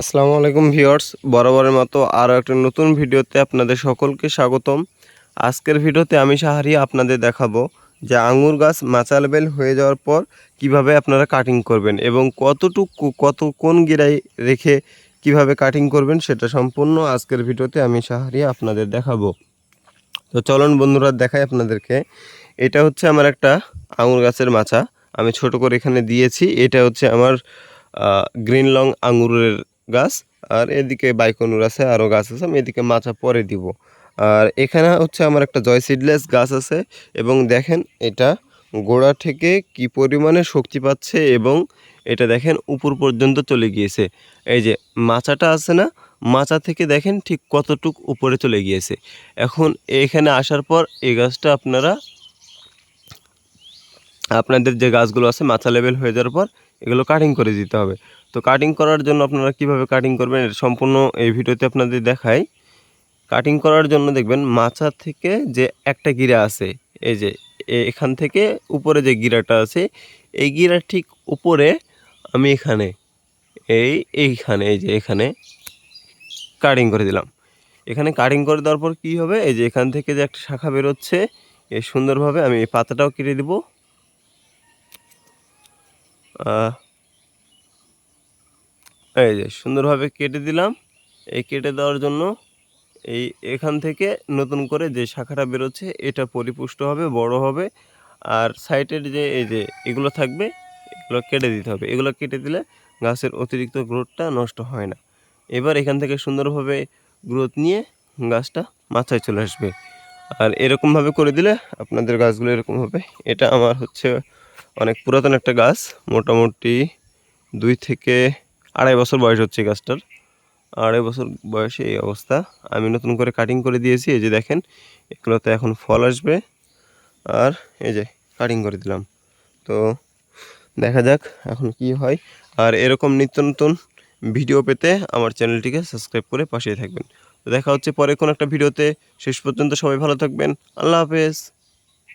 আসসালামু আলাইকুম ভিউয়ার্স, বরাবরের মতো আরও একটা নতুন ভিডিওতে আপনাদের সকলকে স্বাগতম। আজকের ভিডিওতে আমি শাহরিয়া আপনাদের দেখাবো যে আঙ্গুর গাছ মাচা লেভেল হয়ে যাওয়ার পর কিভাবে আপনারা কাটিং করবেন এবং কোন গিরায় রেখে কিভাবে কাটিং করবেন সেটা সম্পূর্ণ আজকের ভিডিওতে আমি শাহরিয়া আপনাদের দেখাবো। তো চলুন বন্ধুরা, দেখাই আপনাদেরকে। এটা হচ্ছে আমার একটা আঙ্গুর গাছের মাচা, আমি ছোট করে এখানে দিয়েছি। এটা হচ্ছে আমার গ্রিন লং আঙ্গুরের গাছ, আর এদিকে বাইকনুর আছে, আরও গাছ আছে, আমি এদিকে মাচা পরে দিব। আর এখানে হচ্ছে আমার একটা জয় সিডলেস গাছ আছে, এবং দেখেন এটা গোড়া থেকে কি পরিমাণে শক্তি পাচ্ছে, এবং এটা দেখেন উপর পর্যন্ত চলে গিয়েছে। এই যে মাচাটা আছে না, মাচা থেকে দেখেন ঠিক কতটুক উপরে চলে গিয়েছে। এখন এখানে আসার পর এই গাছটা আপনাদের যে গাছগুলো আছে মাচা লেভেল হয়ে যাওয়ার পর এগুলো কাটিং করে দিতে হবে। তো কাটিং করার জন্য আপনারা কিভাবে কাটিং করবেন এটা সম্পূর্ণ এই ভিডিওতে আপনাদের দেখাই। কাটিং করার জন্য দেখবেন মাচা থেকে যে একটা গিরা আছে, এই যে এখান থেকে উপরে যে গিরাটা আছে, এই গিরার ঠিক উপরে আমি এইখানে এই যে এখানে কাটিং করে দিলাম। এখানে কাটিং করে দেওয়ার পর কী হবে, এই যে এখান থেকে যে একটা শাখা বেরোচ্ছে, এই সুন্দরভাবে আমি এই পাতাটাও কেটে দেবো। এই যে সুন্দরভাবে কেটে দিলাম। এই কেটে দেওয়ার জন্য এখান থেকে নতুন করে যে শাখাটা বেরোচ্ছে এটা পরিপুষ্ট হবে, বড় হবে। আর সাইডের যে এই যে এগুলো থাকবে, এগুলো কেটে দিতে হবে। এগুলো কেটে দিলে গাছের অতিরিক্ত গ্রোথটা নষ্ট হয় না। এবার এখান থেকে সুন্দরভাবে গ্রোথ নিয়ে গাছটা মাথায় চলে আসবে। আর এরকমভাবে করে দিলে আপনাদের গাছগুলো এরকম হবে। এটা আমার হচ্ছে অনেক পুরাতন একটা গাছ, মোটামুটি 2 থেকে আড়াই বছর বয়স হচ্ছে গাছটার। আড়াই বছর বয়সে এই অবস্থা। আমি নতুন করে কাটিং করে দিয়েছি। এই যে দেখেন, এগুলোতে এখন ফল আসবে। আর এই যে কাটিং করে দিলাম। তো দেখা যাক এখন কি হয়। আর এরকম নিত্য নতুন ভিডিও পেতে আমার চ্যানেলটিকে সাবস্ক্রাইব করে পাশেই থাকবেন। তো দেখা হচ্ছে পরে কোনো একটা ভিডিওতে। শেষ পর্যন্ত সবাই ভালো থাকবেন। আল্লাহ হাফেজ।